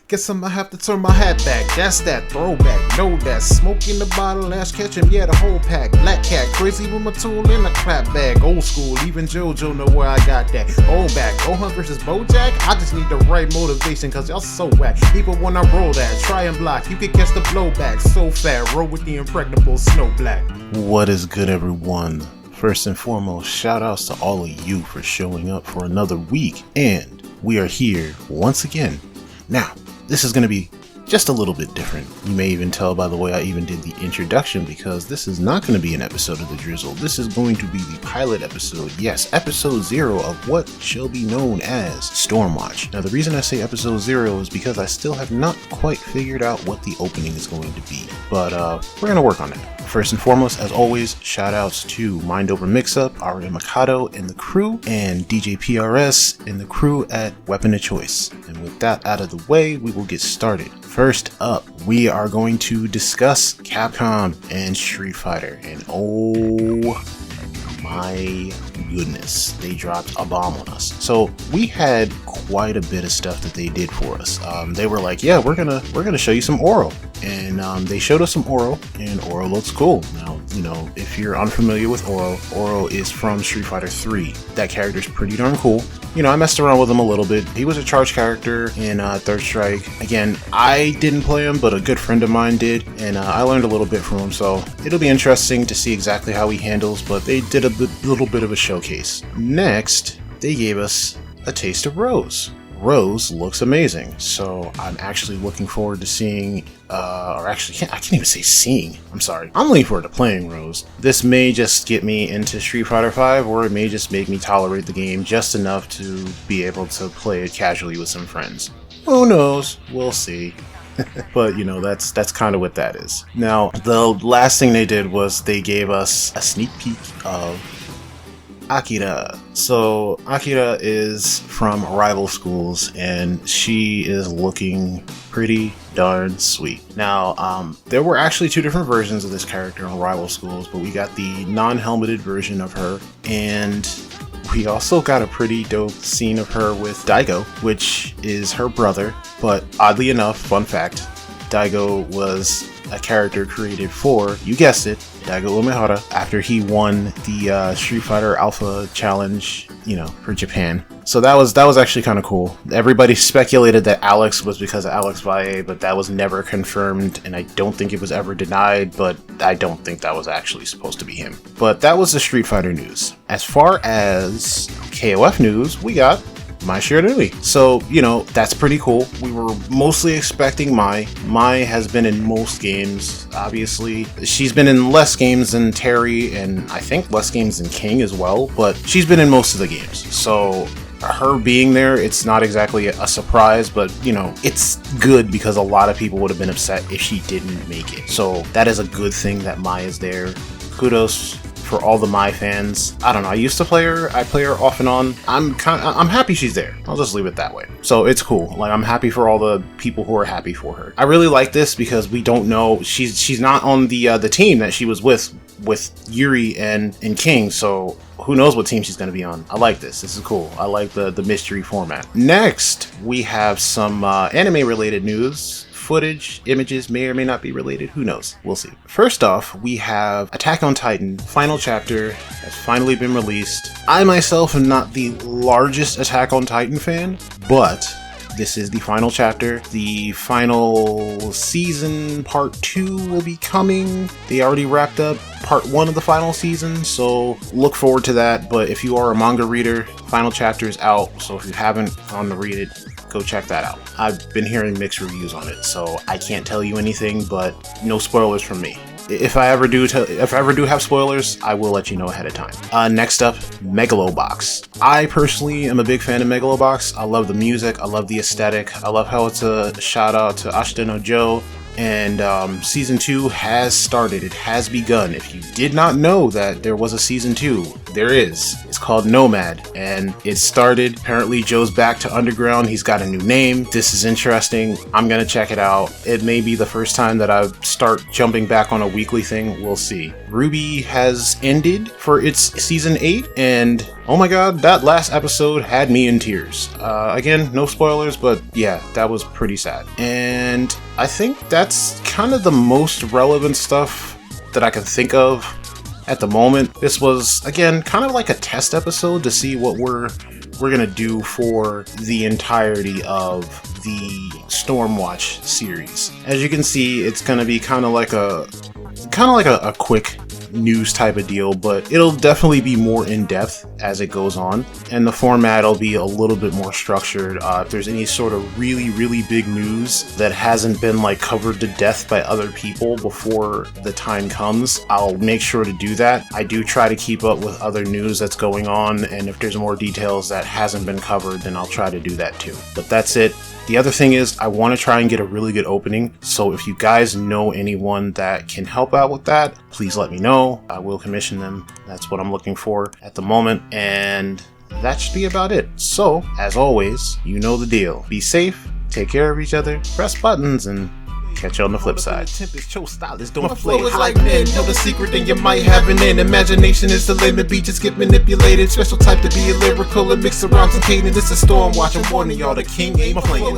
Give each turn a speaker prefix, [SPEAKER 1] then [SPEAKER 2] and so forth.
[SPEAKER 1] Guess I'ma have to turn my hat back. That's that throwback. Know that. Smoking the bottle, ass catching, yeah, the whole pack. Black cat, crazy with my tool in a clap bag. Old school, even JoJo know where I got that. Old back, Gohan versus Bojack. I just need the right motivation, cause y'all so whack. People wanna roll that, try and block. You can catch the blowback. So fat, roll with the impregnable Snow Black.
[SPEAKER 2] What is good, everyone? First and foremost, shout outs to all of you for showing up for another week. And we are here once again. Now, this is going to be just a little bit different. You may even tell by the way I even did the introduction, because this is not going to be an episode of the Drizzle. This is going to be the pilot episode. Yes, episode 0 of what shall be known as Stormwatch. Now, the reason I say episode 0 is because I still have not quite figured out what the opening is going to be. But we're going to work on that. First and foremost, as always, shoutouts to Mind Over Mixup, Aria Mikado and the crew, and DJ PRS and the crew at Weapon of Choice. And with that out of the way, we will get started. First up, we are going to discuss Capcom and Street Fighter. And oh my goodness, they dropped a bomb on us. So we had quite a bit of stuff that they did for us. They were like, yeah, we're gonna show you some Oro. And they showed us some Oro, and Oro looks cool. Now, you know, if you're unfamiliar with Oro, Oro is from Street Fighter 3. That character's pretty darn cool. You know, I messed around with him a little bit. He was a charge character in Third Strike. Again, I didn't play him, but a good friend of mine did, and I learned a little bit from him, so it'll be interesting to see exactly how he handles, but they did a little bit of a showcase. Next, they gave us a taste of Rose. Rose looks amazing, so I'm actually looking forward to seeing, I can't even say seeing, I'm sorry. I'm looking forward to playing Rose. This may just get me into Street Fighter V, or it may just make me tolerate the game just enough to be able to play it casually with some friends. Who knows? We'll see. But, you know, that's kind of what that is. Now, the last thing they did was they gave us a sneak peek of Akira. So Akira is from Rival Schools, and she is looking pretty darn sweet. Now, there were actually two different versions of this character on Rival Schools, but we got the non-helmeted version of her, and we also got a pretty dope scene of her with Daigo, which is her brother. But oddly enough, fun fact, Daigo was a character created for, you guessed it, Daigo Umehara, after he won the Street Fighter Alpha Challenge, you know, for Japan. So that was actually kind of cool. Everybody speculated that Alex was because of Alex Valle, but that was never confirmed, and I don't think it was ever denied, but I don't think that was actually supposed to be him. But that was the Street Fighter news. As far as KOF news, we got Mai Shiranui. So, you know, that's pretty cool. We were mostly expecting Mai. Mai has been in most games, obviously. She's been in less games than Terry, and I think less games than King as well, but she's been in most of the games. So her being there, it's not exactly a surprise, but, you know, it's good because a lot of people would have been upset if she didn't make it. So that is a good thing that Mai is there. Kudos for all the Mai fans. I don't know, I used to play her, I play her off and on. I'm happy she's there. I'll just leave it that way. So it's cool. Like, I'm happy for all the people who are happy for her. I really like this because we don't know, she's not on the team that she was with Yuri and King, so who knows what team she's going to be on. I like this. This is cool. I like the mystery format. Next, we have some anime related news. Footage, images may or may not be related, who knows, we'll see. First off, we have Attack on Titan, final chapter has finally been released. I myself am not the largest Attack on Titan fan, but this is the final chapter. The final season, part 2, will be coming. They already wrapped up part 1 of the final season, so look forward to that. But if you are a manga reader, final chapter is out, so if you haven't gone to read it, go check that out. I've been hearing mixed reviews on it, so I can't tell you anything, but no spoilers from me. If I ever do have spoilers, I will let you know ahead of time. Next up, Megalo Box. I personally am a big fan of Megalo Box. I love the music, I love the aesthetic, I love how it's a shout out to Ashita no Joe. And season 2 has started. It has begun. If you did not know that there was a season 2, there is. It's called Nomad, and it started. Apparently Joe's back to Underground. He's got a new name. This is interesting. I'm gonna check it out. It may be the first time that I start jumping back on a weekly thing. We'll see. Ruby has ended for its season 8, and oh my god, that last episode had me in tears. Again, no spoilers, but yeah, that was pretty sad. And I think that's kind of the most relevant stuff that I can think of at the moment. This was, again, kind of like a test episode to see what we're gonna do for the entirety of the Stormwatch series. As you can see, it's gonna be kind of like a quick news type of deal, but it'll definitely be more in-depth as it goes on, and the format will be a little bit more structured. If there's any sort of really big news that hasn't been like covered to death by other people before the time comes, I'll make sure to do that. I do try to keep up with other news that's going on, and if there's more details that hasn't been covered, then I'll try to do that too. But that's it. The other thing is, I want to try and get a really good opening, so if you guys know anyone that can help out with that, please let me know. I will commission them. That's what I'm looking for at the moment, and that should be about it. So, as always, you know the deal. Be safe, take care of each other, press buttons, and catch you on the flip side.
[SPEAKER 1] Chostylish, don't play it like men. Know the secret, then you might have an end. Imagination is the limit, beaches get manipulated. Special type to be a lyrical and mix the rhymes and cadence. This is Stormwatch, I'm warning y'all, the king ain't playing.